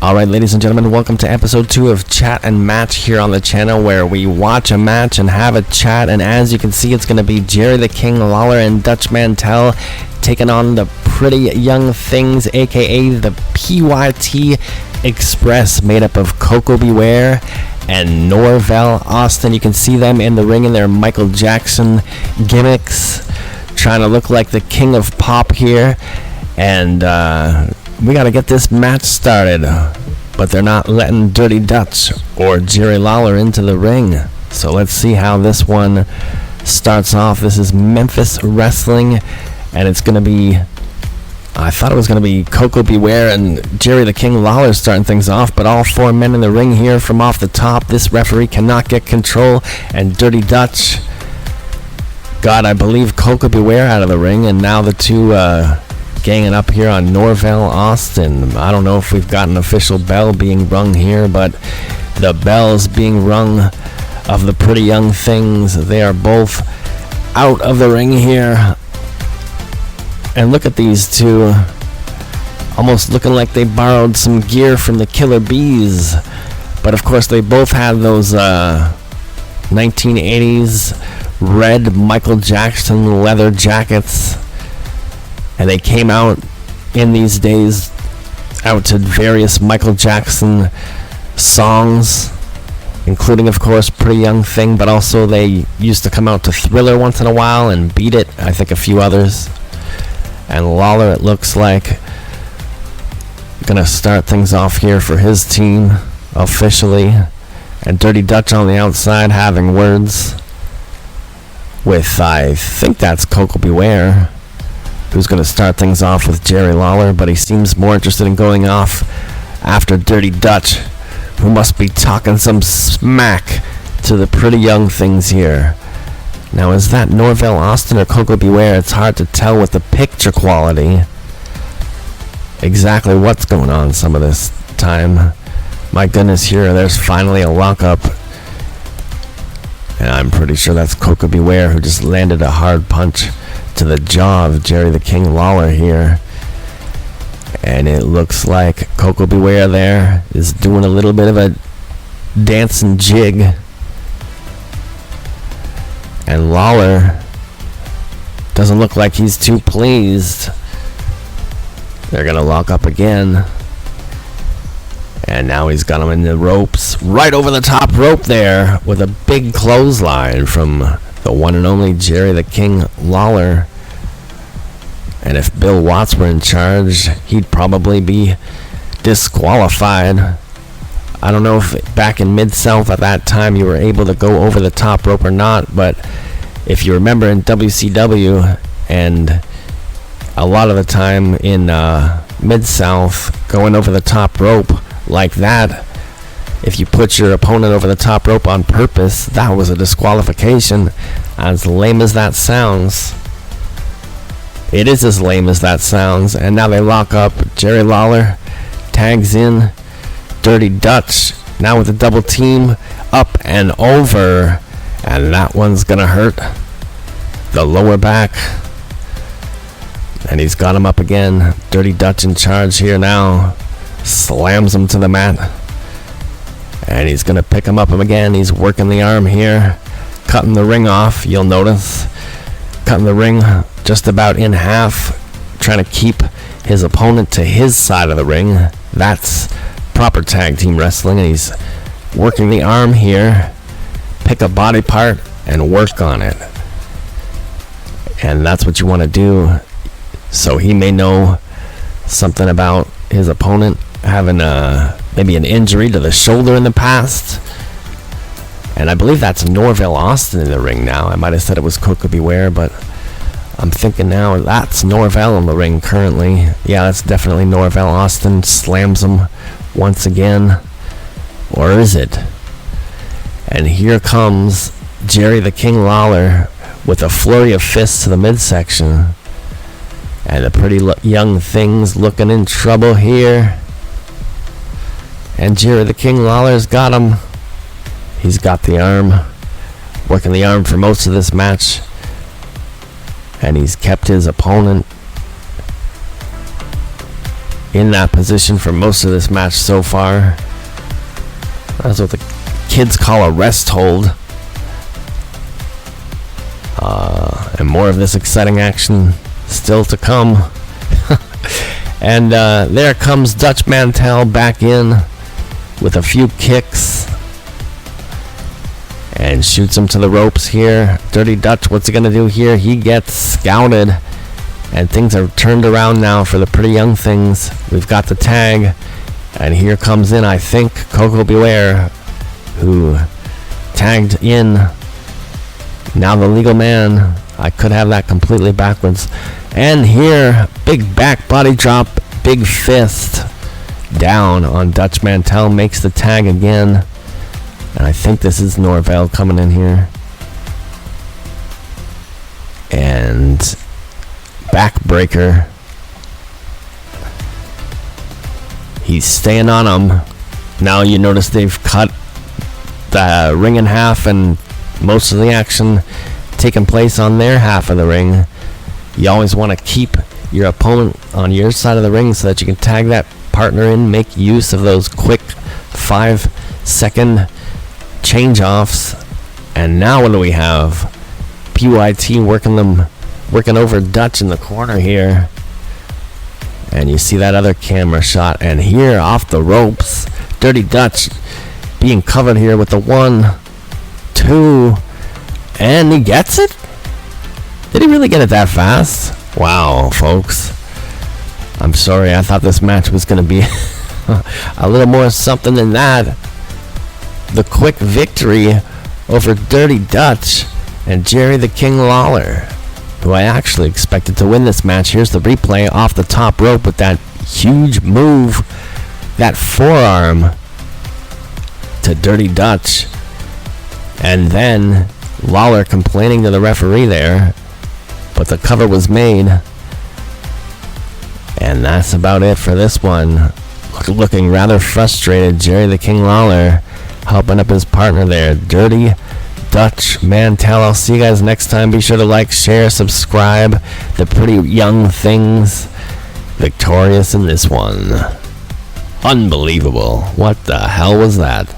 Alright, ladies and gentlemen, welcome to episode 2 of Chat and Match here on the channel, where we watch a match and have a chat. And as you can see, it's going to be Jerry the King Lawler and Dutch Mantel taking on the Pretty Young Things, aka the PYT Express, made up of Koko Ware and Norvelle Austin. You can see them in the ring in their Michael Jackson gimmicks, trying to look like the king of pop here. And we got to get this match started, but they're not letting Dirty Dutch or Jerry Lawler into the ring. So let's see how this one starts off. This is Memphis Wrestling, and it's going to be, I thought it was going to be Koko Ware and Jerry the King Lawler starting things off, but all four men in the ring here from off the top. This referee cannot get control, and Dirty Dutch got, I believe, Koko Ware out of the ring, and now the two ganging up here on Norvelle Austin. I don't know if we've got an official bell being rung here, but the bell's being rung of the Pretty Young Things. They are both out of the ring here. And look at these two, almost looking like they borrowed some gear from the Killer Bees. But of course they both had those 1980s red Michael Jackson leather jackets. And they came out in these days out to various Michael Jackson songs, including, of course, Pretty Young Thing, but also they used to come out to Thriller once in a while and Beat It, I think a few others. And Lawler, it looks like, gonna start things off here for his team officially. And Dirty Dutch on the outside having words with, I think that's Koko Ware, who's going to start things off with Jerry Lawler, but he seems more interested in going off after Dirty Dutch, who must be talking some smack to the Pretty Young Things here. Now, is that Norvelle Austin or Koko Ware? It's hard to tell with the picture quality exactly what's going on some of this time. My goodness, here, there's finally a lockup. And I'm pretty sure that's Koko Ware, who just landed a hard punch to the jaw of Jerry the King Lawler here. And it looks like Koko Ware there is doing a little bit of a dancing jig. And Lawler doesn't look like he's too pleased. They're going to lock up again. And now he's got him in the ropes, right over the top rope there, with a big clothesline from the one and only Jerry the King Lawler. And if Bill Watts were in charge, he'd probably be disqualified. I don't know if back in Mid-South at that time you were able to go over the top rope or not, but if you remember in WCW, and a lot of the time in Mid-South, going over the top rope like that, if you put your opponent over the top rope on purpose, that was a disqualification. As lame as that sounds, it is as lame as that sounds. And now they lock up. Jerry Lawler tags in Dirty Dutch, now with a double team, up and over, and that one's gonna hurt the lower back. And he's got him up again. Dirty Dutch in charge here now, slams him to the mat. And he's going to pick him up again. He's working the arm here, cutting the ring off, you'll notice. Cutting the ring just about in half, trying to keep his opponent to his side of the ring. That's proper tag team wrestling. And he's working the arm here. Pick a body part and work on it. And that's what you want to do. So he may know something about his opponent having maybe an injury to the shoulder in the past. And I believe that's Norvelle Austin in the ring now. I might have said it was Koko Ware, but I'm thinking now that's Norvelle in the ring currently. Yeah, that's definitely Norvelle Austin. Slams him once again. Or is it? And here comes Jerry the King Lawler with a flurry of fists to the midsection. And the Pretty Young Things looking in trouble here. And Jerry the King Lawler's got him. He's got the arm. Working the arm for most of this match. And he's kept his opponent in that position for most of this match so far. That's what the kids call a rest hold. And more of this exciting action still to come. And there comes Dutch Mantel back in with a few kicks and shoots him to the ropes here. Dirty Dutch, what's he gonna do here? He gets scouted, and things are turned around now for the Pretty Young Things. We've got the tag, and here comes in, I think, Koko Beware, who tagged in. Now the legal man. I could have that completely backwards. And here, big back body drop, big fist down on Dutch Mantel, makes the tag again. And I think this is Norvelle coming in here. And backbreaker. He's staying on him. Now you notice they've cut the ring in half, and most of the action taking place on their half of the ring. You always want to keep your opponent on your side of the ring so that you can tag that partner in, make use of those quick 5-second change-offs. And now what do we have? PYT working over Dutch in the corner here. And you see that other camera shot. And here off the ropes, Dirty Dutch being covered here with the 1, 2, and he gets it? Did he really get it that fast? Wow, folks. I'm sorry, I thought this match was going to be a little more something than that. The quick victory over Dirty Dutch and Jerry the King Lawler, who I actually expected to win this match. Here's the replay off the top rope with that huge move, that forearm to Dirty Dutch. And then Lawler complaining to the referee there, but the cover was made. And that's about it for this one. Looking rather frustrated, Jerry the King Lawler helping up his partner there, Dirty Dutch Mantel. I'll see you guys next time. Be sure to like, share, subscribe. The Pretty Young Things victorious in this one. Unbelievable. What the hell was that?